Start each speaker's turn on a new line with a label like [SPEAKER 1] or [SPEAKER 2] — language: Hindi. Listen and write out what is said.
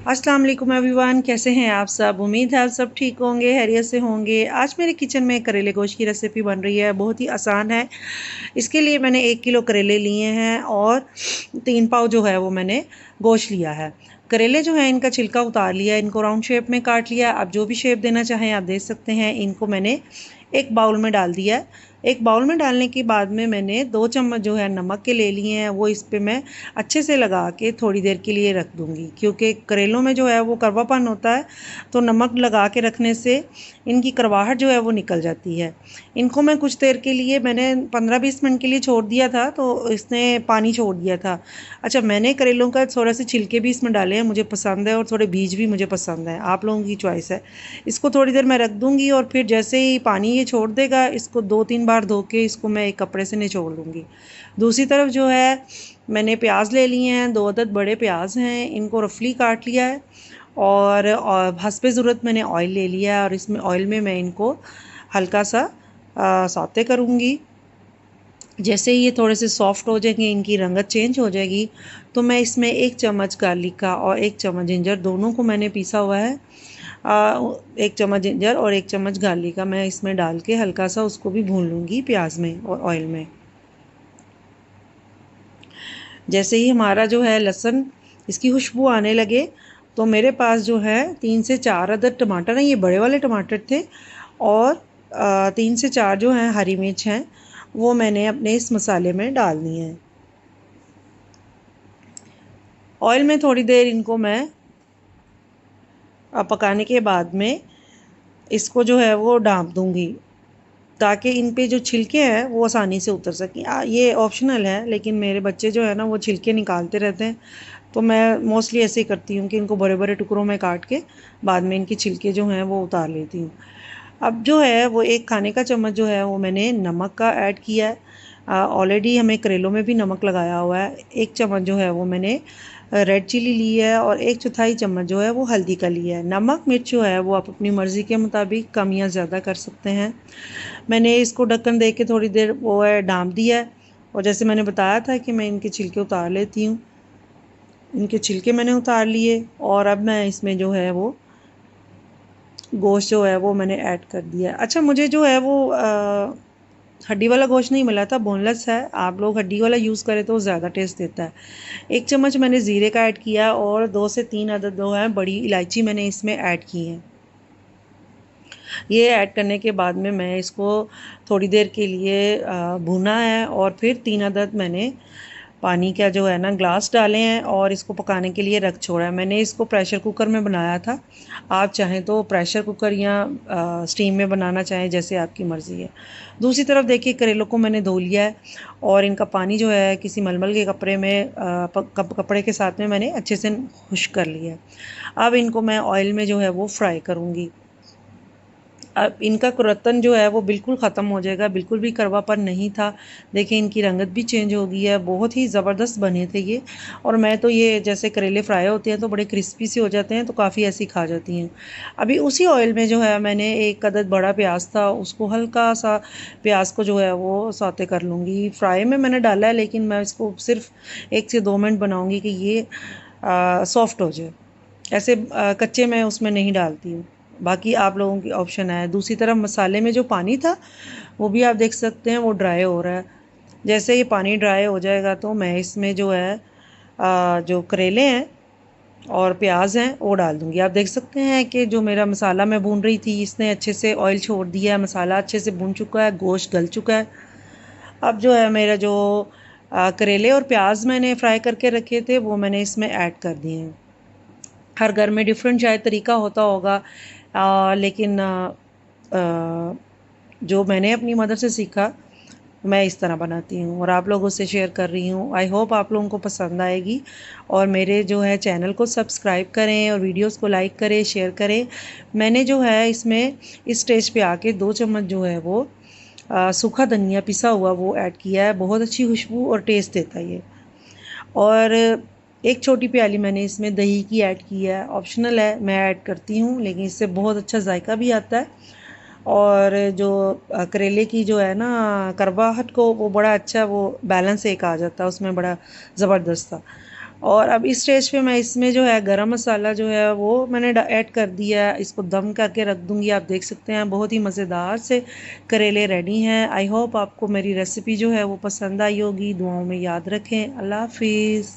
[SPEAKER 1] अस्सलाम वालेकुम एवरीवन, कैसे हैं आप सब। उम्मीद है आप सब ठीक होंगे, खैरियत से होंगे। आज मेरे किचन में करेले गोश्त की रेसिपी बन रही है, बहुत ही आसान है। इसके लिए मैंने 1 किलो करेले लिए हैं और 3 पाव जो है वो मैंने गोश्त लिया है। करेले जो है इनका छिलका उतार लिया, इनको राउंड शेप में काट लिया। आप जो भी शेप देना चाहें आप दे सकते हैं। इनको मैंने एक बाउल में डाल दिया है। एक बाउल में डालने के बाद में मैंने 2 चम्मच जो है नमक के ले लिए हैं, वो इस पे मैं अच्छे से लगा के थोड़ी देर के लिए रख दूँगी, क्योंकि करेलों में जो है वो कड़वापन होता है, तो नमक लगा के रखने से इनकी कड़वाहट जो है वो निकल जाती है। इनको मैं कुछ देर के लिए मैंने 15-20 मिनट के लिए छोड़ दिया था, तो इसने पानी छोड़ दिया था। अच्छा, मैंने करेलों का थोड़ा से छिलके भी इसमें डाले हैं, मुझे पसंद है, और थोड़े बीज भी मुझे पसंद है, आप लोगों की चॉइस है। इसको थोड़ी देर मैं रख दूँगी और फिर जैसे ही पानी ये छोड़ देगा, इसको 2-3 बार धो के इसको मैं एक कपड़े से निचोड़ लूँगी। दूसरी तरफ जो है मैंने प्याज ले लिए हैं, 2 अदद बड़े प्याज हैं, इनको रफली काट लिया है और हस्बे ज़रूरत मैंने ऑयल ले लिया है और इसमें ऑयल में मैं इनको हल्का सा सौते करूँगी। जैसे ही ये थोड़े से सॉफ्ट हो जाएंगे, इनकी रंगत चेंज हो जाएगी, तो मैं इसमें 1 चम्मच गार्लिक का और 1 चम्मच जिंजर, दोनों को मैंने पीसा हुआ है। 1 चम्मच जिंजर और 1 चम्मच गार्लिक का मैं इसमें डाल के हल्का सा उसको भी भून लूँगी प्याज में और ऑयल में। जैसे ही हमारा जो है लहसुन इसकी खुशबू आने लगे, तो मेरे पास जो है 3 से 4 अदद टमाटर हैं, ये बड़े वाले टमाटर थे, और 3 से 4 जो हैं हरी मिर्च हैं, वो मैंने अपने इस मसाले में डाल दिए हैं। ऑयल में थोड़ी देर इनको मैं पकाने के बाद में इसको जो है वो ढाँप दूँगी, ताकि इन पे जो छिलके हैं वो आसानी से उतर सकें। ये ऑप्शनल है, लेकिन मेरे बच्चे जो है ना वो छिलके निकालते रहते हैं, तो मैं मोस्टली ऐसे ही करती हूँ कि इनको बड़े बड़े टुकड़ों में काट के बाद में इनके छिलके जो हैं वो उतार लेती हूँ। अब जो है वो 1 खाने का चम्मच जो है वो मैंने नमक का ऐड किया है। ऑलरेडी हमें करेलों में भी नमक लगाया हुआ है। 1 चम्मच जो है वो मैंने रेड चिली ली है और 1/4 चम्मच जो है वो हल्दी का लिया है। नमक मिर्च जो है वो आप अपनी मर्ज़ी के मुताबिक कम या ज़्यादा कर सकते हैं। मैंने इसको ढक्कन दे के थोड़ी देर वो है ढाँप दिया है, और जैसे मैंने बताया था कि मैं इनके छिलके उतार लेती हूँ, इनके छिलके मैंने उतार लिए और अब मैं इसमें जो है वो गोश्त जो है वो मैंने ऐड कर दिया। अच्छा, मुझे जो है वो हड्डी वाला गोश्त नहीं मिला था, बोनलेस है। आप लोग हड्डी वाला यूज़ करें तो ज़्यादा टेस्ट देता है। 1 चम्मच मैंने ज़ीरे का ऐड किया और 2 से 3 अदद जो है बड़ी इलायची मैंने इसमें ऐड की हैं। ये ऐड करने के बाद में मैं इसको थोड़ी देर के लिए भूना है और फिर 3 अदद मैंने पानी का जो है ना ग्लास डाले हैं और इसको पकाने के लिए रख छोड़ा है। मैंने इसको प्रेशर कुकर में बनाया था। आप चाहें तो प्रेशर कुकर या स्टीम में बनाना चाहें, जैसे आपकी मर्ज़ी है। दूसरी तरफ देखिए, करेलों को मैंने धो लिया है और इनका पानी जो है किसी मलमल के कपड़े में कपड़े के साथ में मैंने अच्छे से खुश्क कर लिया है। अब इनको मैं ऑयल में जो है वो फ्राई करूँगी। अब इनका कुरत्तन जो है वो बिल्कुल ख़त्म हो जाएगा, बिल्कुल भी कड़वापन नहीं था। देखिए इनकी रंगत भी चेंज हो गई है, बहुत ही ज़बरदस्त बने थे ये। और मैं तो ये जैसे करेले फ्राई होते हैं तो बड़े क्रिस्पी से हो जाते हैं, तो काफ़ी ऐसी खा जाती हैं। अभी उसी ऑयल में जो है मैंने 1 अदद बड़ा प्याज था, उसको हल्का सा प्याज को जो है वो सौते कर लूँगी। फ्राई में मैंने डाला है, लेकिन मैं इसको सिर्फ 1 से 2 मिनट बनाऊँगी कि ये सॉफ्ट हो जाए। ऐसे कच्चे मैं उसमें नहीं डालती हूँ। बाकी आप लोगों की ऑप्शन है। दूसरी तरफ मसाले में जो पानी था वो भी आप देख सकते हैं वो ड्राई हो रहा है। जैसे ये पानी ड्राई हो जाएगा तो मैं इसमें जो है जो करेले हैं और प्याज हैं वो डाल दूँगी। आप देख सकते हैं कि जो मेरा मसाला मैं भून रही थी इसने अच्छे से ऑयल छोड़ दिया है, मसाला अच्छे से भुन चुका है, गोश्त गल चुका है। अब जो है मेरा जो करेले और प्याज मैंने फ्राई करके रखे थे वो मैंने इसमें ऐड कर दिए हैं। हर घर में डिफरेंट शायद तरीका होता होगा, लेकिन जो मैंने अपनी मदर से सीखा मैं इस तरह बनाती हूँ और आप लोगों से शेयर कर रही हूँ। आई होप आप लोगों को पसंद आएगी, और मेरे जो है चैनल को सब्सक्राइब करें और वीडियोस को लाइक करें, शेयर करें। मैंने जो है इसमें इस स्टेज पे आके 2 चम्मच जो है वो सूखा धनिया पिसा हुआ वो ऐड किया है। बहुत अच्छी खुशबू और टेस्ट देता है ये। और 1 छोटी प्याली मैंने इसमें दही की ऐड की है, ऑप्शनल है, मैं ऐड करती हूँ, लेकिन इससे बहुत अच्छा जायका भी आता है। और जो करेले की जो है ना करवाहट को वो बड़ा अच्छा वो बैलेंस एक आ जाता है उसमें, बड़ा ज़बरदस्त था। और अब इस स्टेज पे मैं इसमें जो है गरम मसाला जो है वो मैंने ऐड कर दिया है। इसको दम करके रख दूँगी। आप देख सकते हैं बहुत ही मज़ेदार से करेले रेडी हैं। आई होप आपको मेरी रेसिपी जो है वो पसंद आई होगी। दुआओं में याद रखें। अल्लाह हाफिज़।